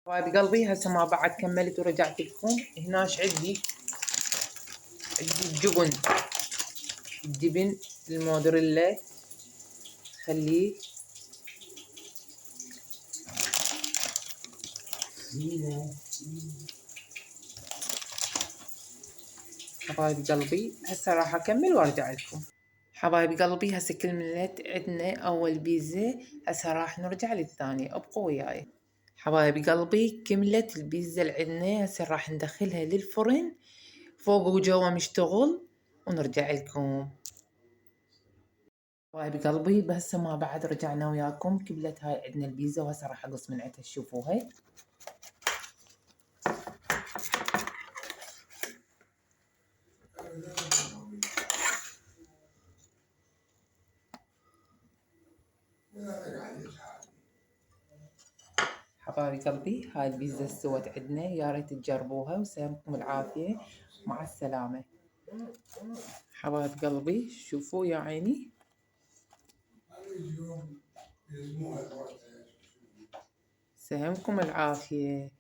حبايب قلبي هسه ما بعد كملت ورجعت لكم. هناش عندي الجبن الموتزاريلا. خليه حبايب قلبي هسه راح اكمل وارجع لكم. حبايب قلبي هسه كملت عندنا اول بيتزا، هسه راح نرجع للثانية، ابقوا وياي. حبايب قلبي كملت البيتزا اللي عندنا، هسه راح ندخلها للفرن فوق وجوا مشتغل ونرجع لكم. حبايب قلبي بهسه ما بعد رجعنا وياكم. كملت هاي عندنا البيتزا وهسه راح اقص من عندها تشوفوها. حبايب قلبي هاي البيتزا استوت عندنا، يا ريت تجربوها وسلامكم العافية، مع السلامة. حبايب قلبي شوفوا يا عيني، سلامكم العافية.